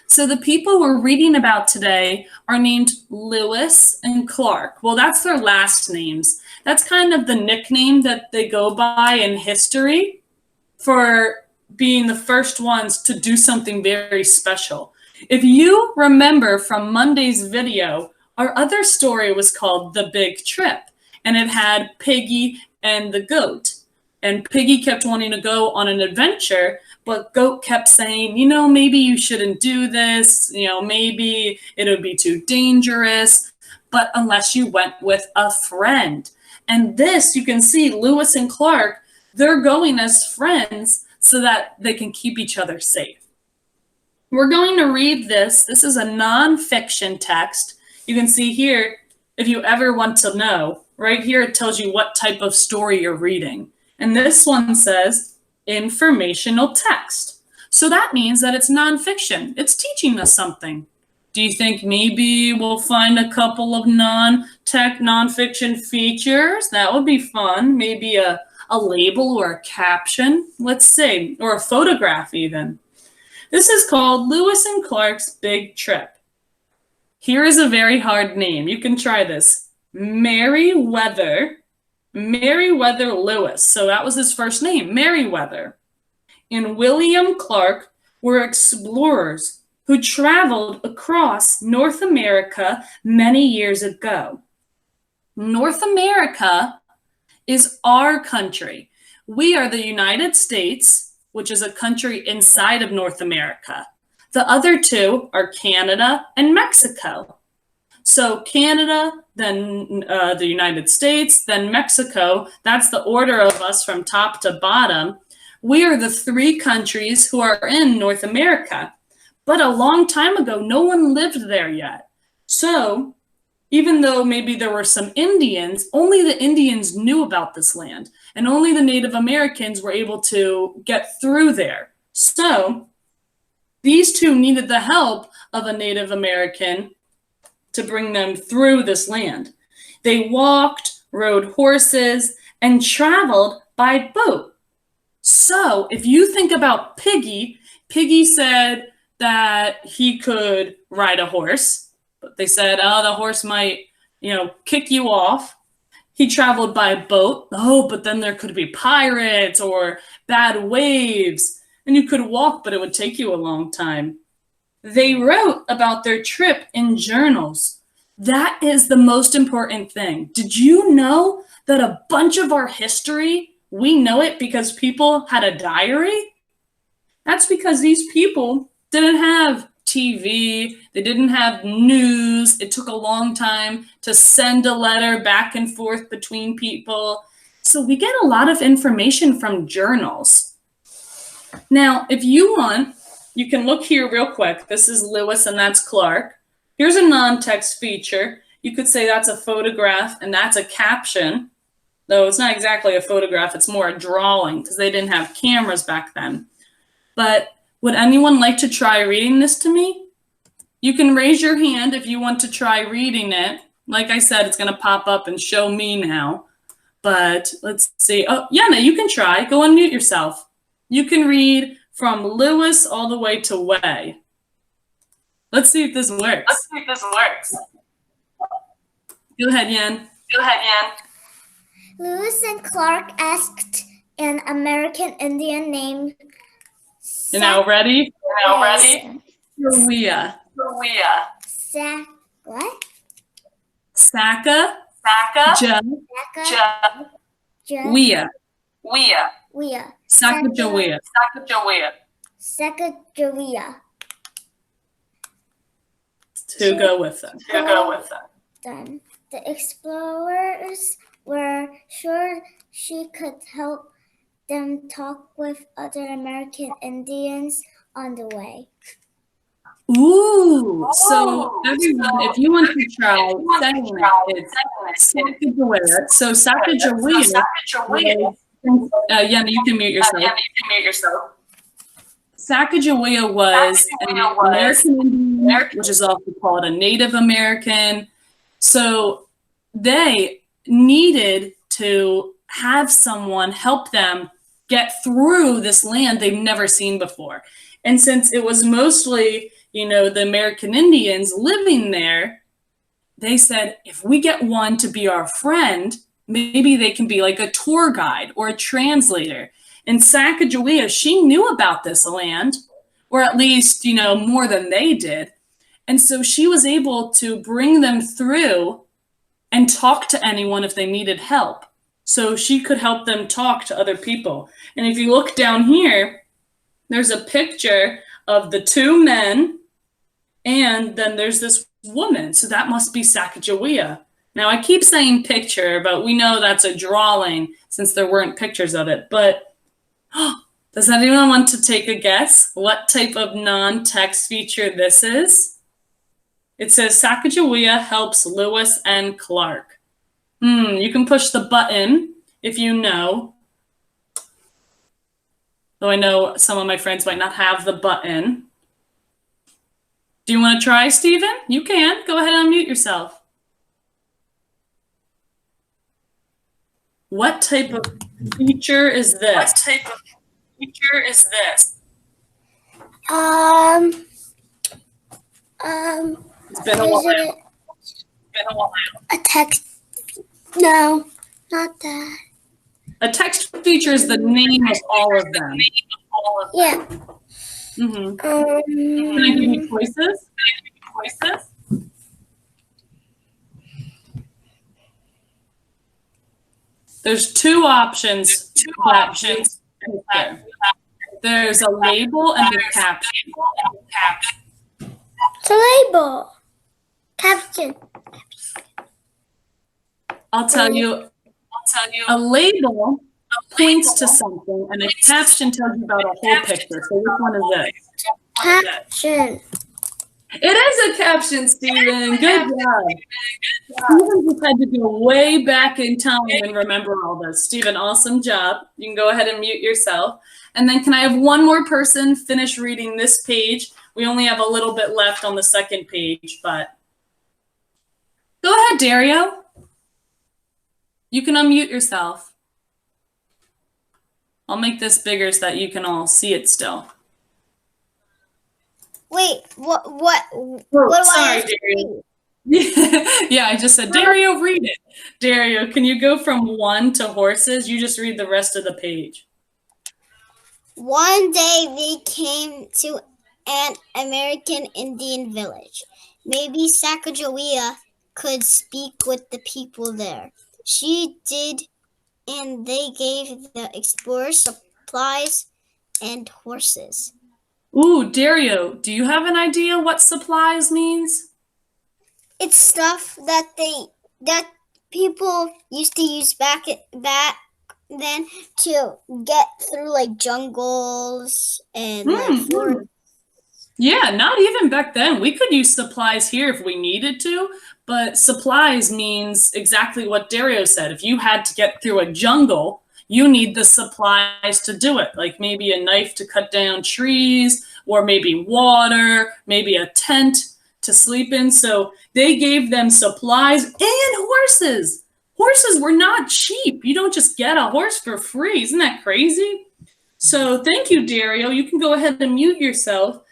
So the people we're reading about today are named Lewis and Clark. Well, that's their last names. That's kind of the nickname that they go by in history for being the first ones to do something very special. If you remember from Monday's video, our other story was called The Big Trip, and it had Piggy and the goat. And Piggy kept wanting to go on an adventure, but Goat kept saying, maybe you shouldn't do this, maybe it would be too dangerous, but unless you went with a friend. And this, you can see Lewis and Clark, they're going as friends so that they can keep each other safe. We're going to read this. This is a nonfiction text. You can see here, if you ever want to know, right here it tells you what type of story you're reading. And this one says informational text. So that means that it's nonfiction. It's teaching us something. Do you think maybe we'll find a couple of nonfiction features? That would be fun. Maybe a label or a caption, let's see, or a photograph even. This is called Lewis and Clark's Big Trip. Here is a very hard name. You can try this. Meriwether Lewis. So that was his first name, Meriwether. And William Clark were explorers who traveled across North America many years ago. North America is our country. We are the United States, which is a country inside of North America. The other two are Canada and Mexico. So Canada, then the United States, then Mexico. That's the order of us from top to bottom. We are the three countries who are in North America. But a long time ago, no one lived there yet. So even though maybe there were some Indians, only the Indians knew about this land. And only the Native Americans were able to get through there. So these two needed the help of a Native American to bring them through this land. They walked, rode horses, and traveled by boat. So if you think about Piggy, Piggy said that he could ride a horse, but they said, oh, the horse might, kick you off. He traveled by boat. Oh, but then there could be pirates or bad waves, and you could walk, but it would take you a long time. They wrote about their trip in journals. That is the most important thing. Did you know that a bunch of our history, we know it because people had a diary? That's because these people didn't have TV, they didn't have news. It took a long time to send a letter back and forth between people. So we get a lot of information from journals. Now, if you want, you can look here real quick. This is Lewis and that's Clark. Here's a non-text feature. You could say that's a photograph and that's a caption, though it's not exactly a photograph, it's more a drawing because they didn't have cameras back then. But would anyone like to try reading this to me? You can raise your hand if you want to try reading it. Like I said, it's going to pop up and show me now. But let's see. Oh, Yana, you can try. Go unmute yourself. You can read from Lewis all the way to Way. Let's see if this works. Go ahead, Yan. Lewis and Clark asked an American Indian named You're now ready? Jawea. What? Saka. Jawea. Sacagawea. To go with them. Then the explorers were sure she could help them talk with other American Indians on the way. Ooh, so everyone, if you want to try saying it, it's Sacagawea. So Sacagawea. Yana, you can mute yourself. Sacagawea was an American Indian, which is also called a Native American. So they needed to have someone help them get through this land they've never seen before. And since it was mostly, the American Indians living there, they said, if we get one to be our friend, maybe they can be like a tour guide or a translator. And Sacagawea, she knew about this land, or at least, more than they did. And so she was able to bring them through and talk to anyone if they needed help. So she could help them talk to other people. And if you look down here, there's a picture of the two men, and then there's this woman. So that must be Sacagawea. Now, I keep saying picture, but we know that's a drawing since there weren't pictures of it. But does anyone want to take a guess what type of non-text feature this is? It says Sacagawea helps Lewis and Clark. You can push the button if you know. Though I know some of my friends might not have the button. Do you want to try, Stephen? You can. Go ahead and unmute yourself. What type of feature is this? What type of feature is this? It's been a while. A text? No, not that. A text feature is the name of all of them. Yeah. Mm-hmm. Can I give you choices? There's two options. There's a label and a caption. It's a label. Caption. I'll tell you. A label points to something, and a caption tells you about a whole picture. So which one is this? Caption. It is a caption, Stephen. Good job. Stephen just had to go way back in time and remember all this. Stephen, awesome job. You can go ahead and mute yourself. And then can I have one more person finish reading this page? We only have a little bit left on the second page, but go ahead, Dario. You can unmute yourself. I'll make this bigger so that you can all see it still. Wait, what Oh, do sorry, I have to Dario. read? Yeah, I just said, Dario, read it. Dario, can you go from 1 to horses? You just read the rest of the page. One day they came to an American Indian village. Maybe Sacagawea could speak with the people there. She did, and they gave the explorers supplies and horses. Ooh, Dario, do you have an idea what supplies means? It's stuff that people used to use back then to get through like jungles and like forests. Yeah, not even back then. We could use supplies here if we needed to, but supplies means exactly what Dario said. If you had to get through a jungle, you need the supplies to do it, like maybe a knife to cut down trees, or maybe water, maybe a tent to sleep in. So they gave them supplies and horses. Horses were not cheap. You don't just get a horse for free. Isn't that crazy? So thank you, Dario. You can go ahead and mute yourself.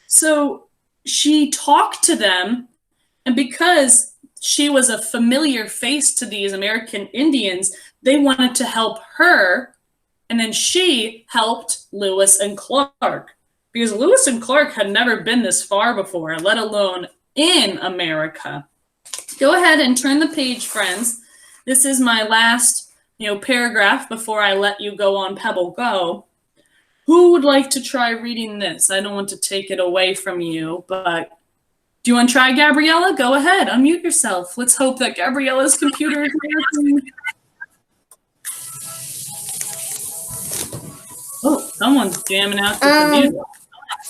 So she talked to them, and because she was a familiar face to these American Indians, they wanted to help her, and then she helped Lewis and Clark, because Lewis and Clark had never been this far before, let alone in America. Go ahead and turn the page, friends. This is my last, paragraph before I let you go on Pebble Go. Who would like to try reading this? I don't want to take it away from you, but do you want to try, Gabriella? Go ahead, unmute yourself. Let's hope that Gabriella's computer is working. Oh, someone's jamming out to the music.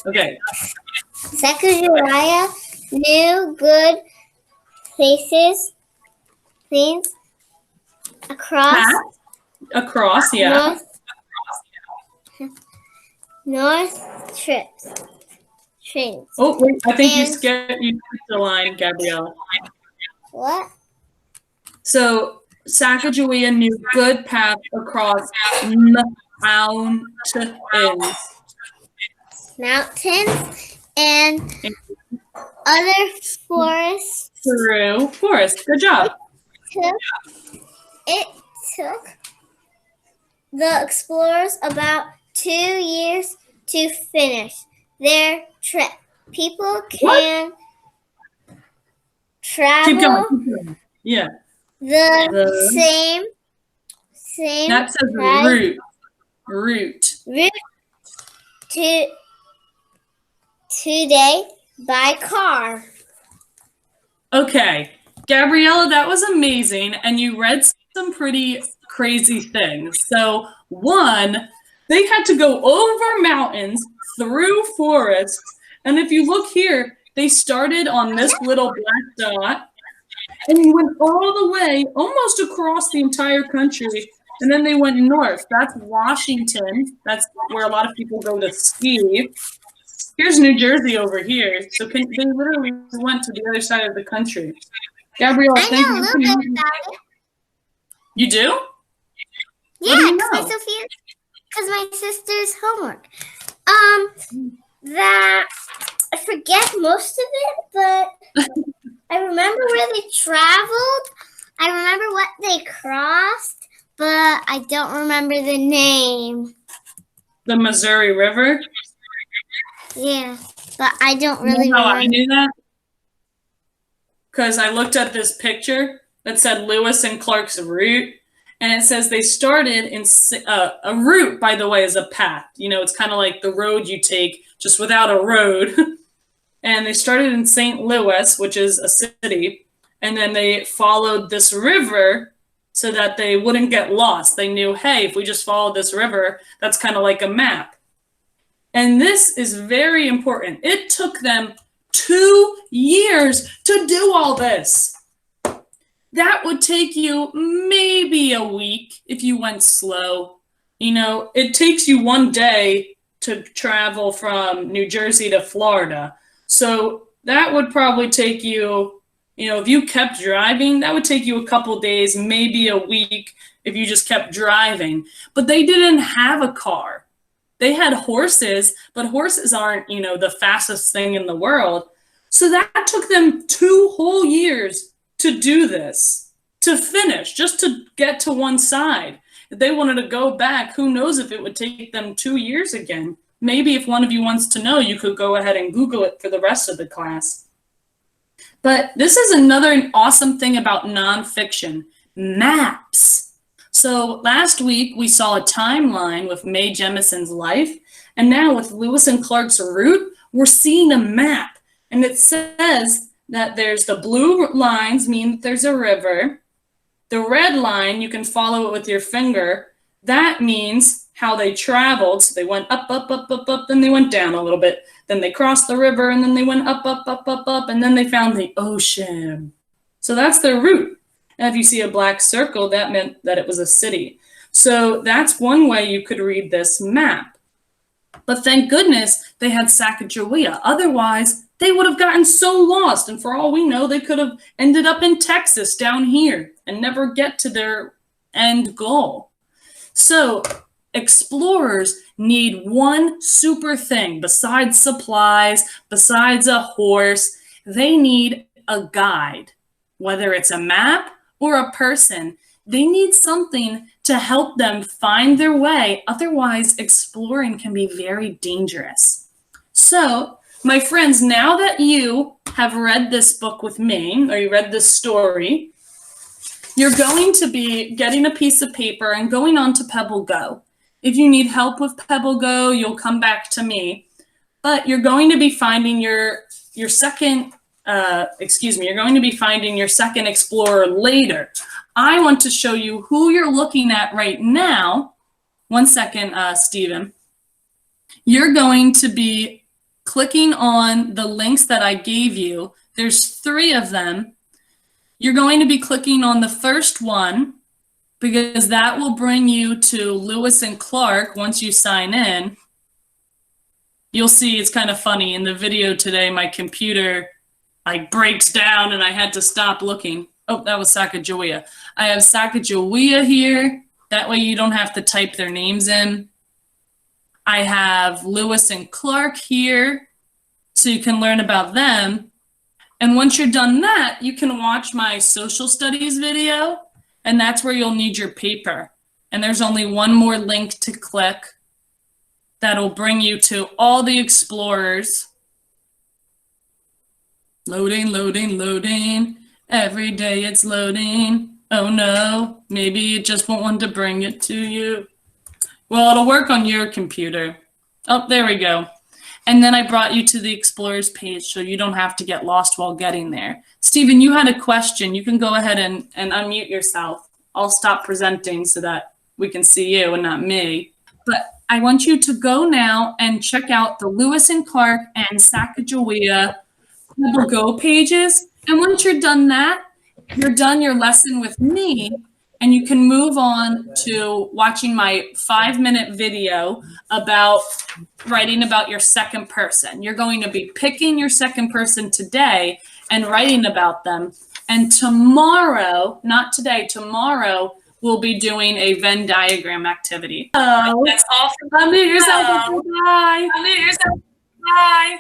Okay. Sacagawea knew good places, things across, yeah. North trips. Trains. Oh, wait, I think you skipped the line, Gabriella. What? So Sacagawea knew good paths across mountains. Mountains and other forests. Through forest. Good job. It took the explorers about 2 years to finish their trip. People can travel Keep going. Keep going. Yeah. the same That says route. Route. to today by car. Okay. Gabriella, that was amazing. And you read some pretty crazy things. So, one, they had to go over mountains, through forests. And if you look here, they started on this little black dot and you went all the way almost across the entire country. And then they went north. That's Washington. That's where a lot of people go to ski. Here's New Jersey over here. So they literally went to the other side of the country. Gabrielle, I know a little bit about it. You do? Yeah, because my sister's homework. That I forget most of it, but I remember where they traveled. I remember what they crossed, but I don't remember the name. The Missouri River? Yeah, but I don't really know how remember. I knew that? Because I looked at this picture that said Lewis and Clark's route, and it says they started in a route, by the way, is a path. You know, it's kind of like the road you take, just without a road. And they started in St. Louis, which is a city, and then they followed this river so that they wouldn't get lost. They knew, hey, if we just follow this river, that's kind of like a map. And this is very important. It took them 2 years to do all this. That would take you maybe a week if you went slow. You know, it takes you 1 day to travel from New Jersey to Florida. So that would probably take you, you know, if you kept driving, that would take you a couple days, maybe a week if you just kept driving. But they didn't have a car. They had horses, but horses aren't, you know, the fastest thing in the world. So that took them 2 whole years to do this, to finish, just to get to one side. If they wanted to go back, who knows if it would take them 2 years again. Maybe if one of you wants to know, you could go ahead and Google it for the rest of the class. But this is another awesome thing about nonfiction, maps. So last week we saw a timeline with Mae Jemison's life, and now with Lewis and Clark's route, we're seeing a map. And it says that there's the blue lines mean that there's a river. The red line, you can follow it with your finger. That means how they traveled. So they went up, up, up, up, up, then they went down a little bit. Then they crossed the river, and then they went up, up, up, up, up, and then they found the ocean. So that's their route. And if you see a black circle, that meant that it was a city. So that's one way you could read this map. But thank goodness they had Sacagawea. Otherwise, they would have gotten so lost. And for all we know, they could have ended up in Texas down here and never get to their end goal. So explorers need one super thing besides supplies, besides a horse. They need a guide, whether it's a map or a person. They need something to help them find their way. Otherwise, exploring can be very dangerous. So, my friends, now that you have read this book with me, or you read this story, you're going to be getting a piece of paper and going on to Pebble Go. If you need help with Pebble Go, you'll come back to me. But you're going to be finding your second you're going to be finding your second explorer later. I want to show you who you're looking at right now. 1 second, Stephen. You're going to be clicking on the links that I gave you. There's 3 of them. You're going to be clicking on the first one because that will bring you to Lewis and Clark once you sign in. You'll see it's kind of funny. In the video today, my computer breaks down and I had to stop looking. Oh, that was Sacagawea. I have Sacagawea here. That way you don't have to type their names in. I have Lewis and Clark here. so you can learn about them. And once you're done that, you can watch my social studies video, and that's where you'll need your paper. And there's only one more link to click that'll bring you to all the explorers. Loading, loading, loading. Every day it's loading. Oh no, maybe it just won't want to bring it to you. Well, it'll work on your computer. Oh, there we go. And then I brought you to the Explorers page so you don't have to get lost while getting there. Stephen, you had a question. You can go ahead and unmute yourself. I'll stop presenting so that we can see you and not me. But I want you to go now and check out the Lewis and Clark and Sacagawea Go pages. And once you're done that, you're done your lesson with me, and you can move on to watching my 5-minute video about writing about your second person. You're going to be picking your second person today and writing about them. And tomorrow, not today, tomorrow, we'll be doing a Venn diagram activity. Oh, that's all for unmute yourself. Bye. Unmute yourself. Bye.